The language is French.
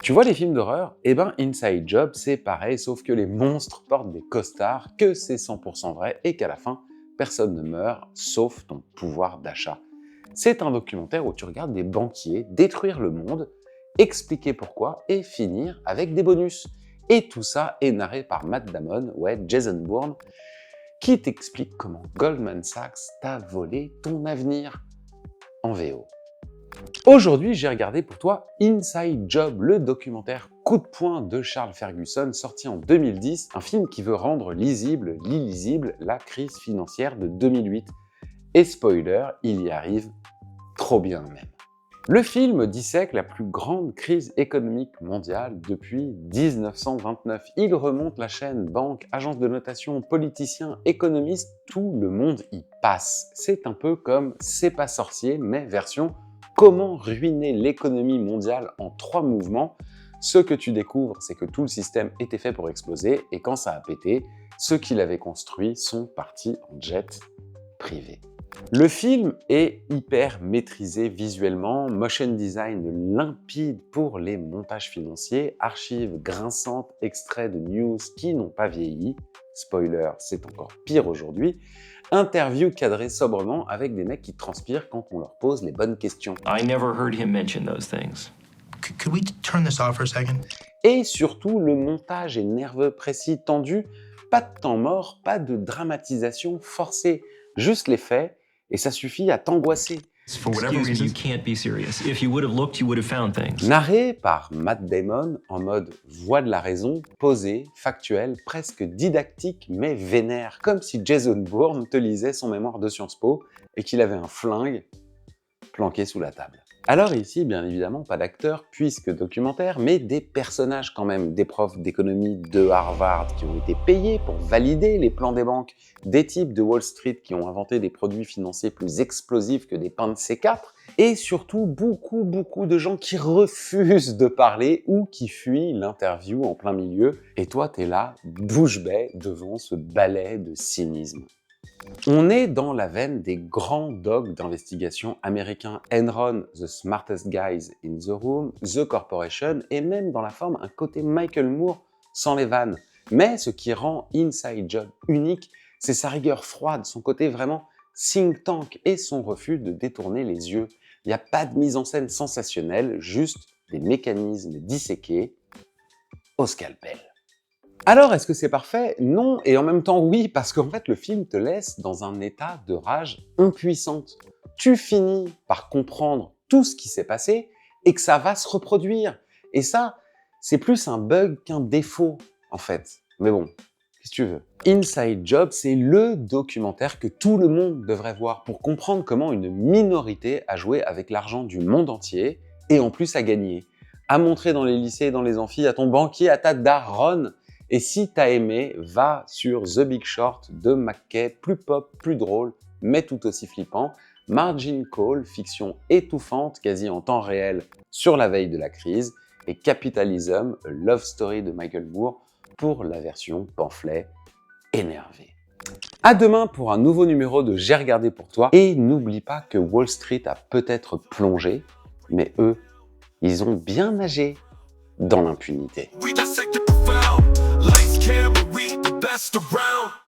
Tu vois les films d'horreur? Eh ben Inside Job c'est pareil, sauf que les monstres portent des costards, que c'est 100% vrai et qu'à la fin, personne ne meurt, sauf ton pouvoir d'achat. C'est un documentaire où tu regardes des banquiers détruire le monde, expliquer pourquoi et finir avec des bonus. Et tout ça est narré par Matt Damon, ouais, Jason Bourne, qui t'explique comment Goldman Sachs t'a volé ton avenir en VO. Aujourd'hui, j'ai regardé pour toi Inside Job, le documentaire coup de poing de Charles Ferguson, sorti en 2010, un film qui veut rendre l'illisible, la crise financière de 2008. Et spoiler, il y arrive trop bien même. Le film dissèque la plus grande crise économique mondiale depuis 1929. Il remonte la chaîne banque, agence de notation, politiciens, économistes, tout le monde y passe. C'est un peu comme C'est pas sorcier, mais version comment ruiner l'économie mondiale en 3 mouvements. Ce que tu découvres, c'est que tout le système était fait pour exploser, et quand ça a pété, ceux qui l'avaient construit sont partis en jet privé. Le film est hyper maîtrisé visuellement, motion design limpide pour les montages financiers, archives grinçantes, extraits de news qui n'ont pas vieilli, spoiler, c'est encore pire aujourd'hui, interviews cadrées sobrement avec des mecs qui transpirent quand on leur pose les bonnes questions. I never heard him mention those things. Could we turn this off for a second? Et surtout, le montage est nerveux, précis, tendu, pas de temps mort, pas de dramatisation forcée, juste les faits, et ça suffit à t'angoisser. For whatever reason, you can't be serious. If you would have looked, you would have found things. Narré par Matt Damon en mode voix de la raison, posé, factuel, presque didactique mais vénère, comme si Jason Bourne te lisait son mémoire de Sciences Po et qu'il avait un flingue planqué sous la table. Alors ici, bien évidemment, pas d'acteurs puisque documentaire, mais des personnages quand même, des profs d'économie de Harvard qui ont été payés pour valider les plans des banques, des types de Wall Street qui ont inventé des produits financiers plus explosifs que des pains de C4, et surtout beaucoup de gens qui refusent de parler ou qui fuient l'interview en plein milieu, et toi t'es là, bouche bée, devant ce balai de cynisme. On est dans la veine des grands dogs d'investigation américains, Enron, The Smartest Guys in the Room, The Corporation, et même dans la forme un côté Michael Moore sans les vannes. Mais ce qui rend Inside Job unique, c'est sa rigueur froide, son côté vraiment think tank et son refus de détourner les yeux. Il n'y a pas de mise en scène sensationnelle, juste des mécanismes disséqués au scalpel. Alors, est-ce que c'est parfait? Non, et en même temps oui, parce qu'en fait le film te laisse dans un état de rage impuissante. Tu finis par comprendre tout ce qui s'est passé et que ça va se reproduire. Et ça, c'est plus un bug qu'un défaut, en fait. Mais bon, qu'est-ce que tu veux? Inside Job, c'est le documentaire que tout le monde devrait voir pour comprendre comment une minorité a joué avec l'argent du monde entier et en plus a gagné. À montrer dans les lycées et dans les amphis, à ton banquier, à ta daronne. Et si t'as aimé, va sur The Big Short de McKay, plus pop, plus drôle, mais tout aussi flippant. Margin Call, fiction étouffante, quasi en temps réel, sur la veille de la crise. Et Capitalism, a love story de Michael Moore, pour la version pamphlet énervé. À demain pour un nouveau numéro de J'ai regardé pour toi. Et n'oublie pas que Wall Street a peut-être plongé, mais eux, ils ont bien nagé dans l'impunité. We dissect it profound. Lights, camera, we the best around.